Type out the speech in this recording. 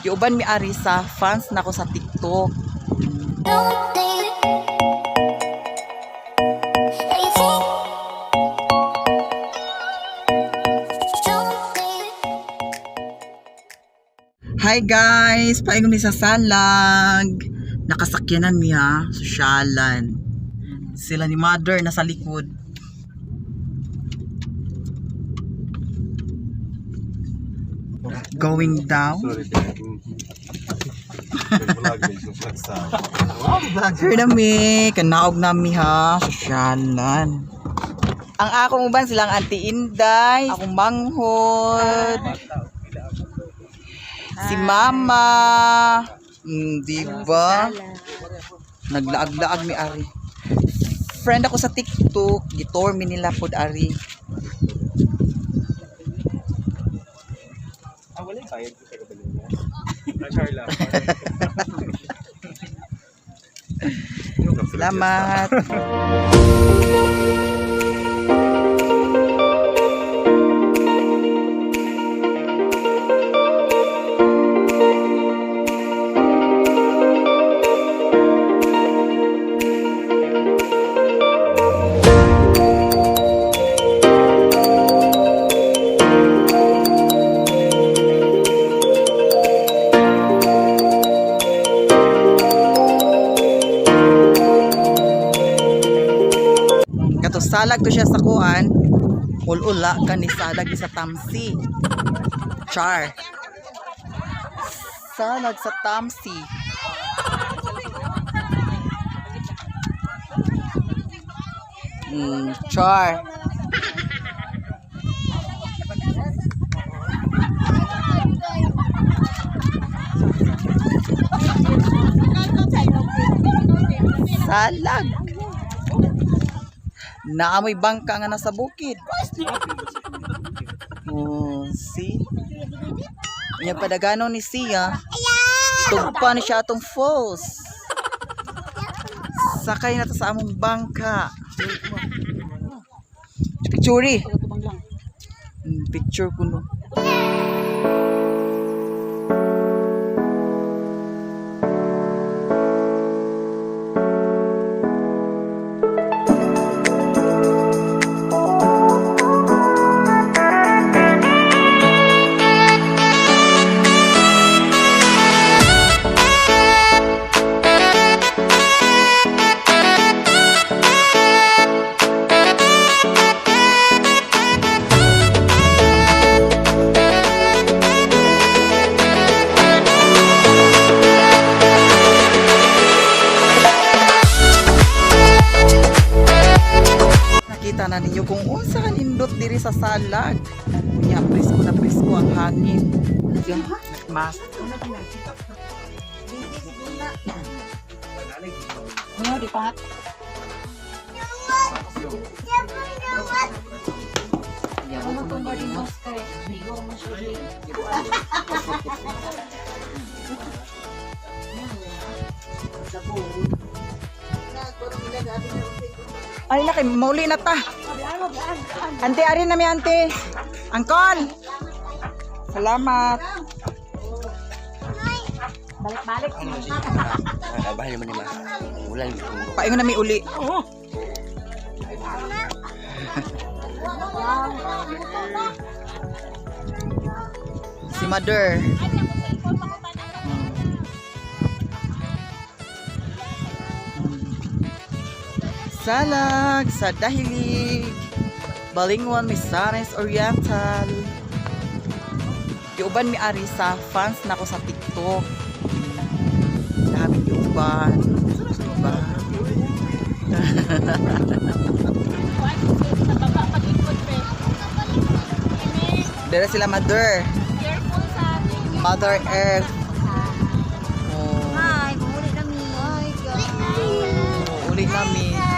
Giuban mi ari sa fans nako sa TikTok. Hi guys, paingon mi sa Salag. Nakasakyanan mi ha, sosyalan. Sila ni mother nasa likod. Going down. Here na mi, kanaog na mi ha, sosyalan. Ang akong uban silang Auntie Inday, akong manghod. Si Mama, diba? Naglaag-laag mi ari. Friend ako sa TikTok, gitor mi nila pod ari. Wala yung kaya sa kabaling niya. Charla. Salamat. Salag to siya sa kuan. Ulula kani salag sa Tamsi. Char. Salag sa Tamsi. Char. Salag. Naamoy bangka nga nasa bukid. Oh, see? Yung padagano ni Sia. Tugpa ni siya atong falls. Sakay na to sa among bangka. Picture. Picture ko no. Kita na ninyo kung unsa ka nindot diri sa Salag. Kunya presko na presko ang hangin. Yan, mas. Ano di pat? Ay na kay mauli na ta. Ante ari na mi ante. Angkon. Salamat. Balik-balik. Bahay naman ni Ma. Ulan. Paingon na mi uli. Si Mother. Salag sa Dahilig, Balingwan, Misamis Oriental. Giuban mi ari sa fans nako sa TikTok. Dami giuban. Diba? Dere sila Mother. Mother Earth. Oh. Hi, bumuli kami. Hi, guys. Uli namin.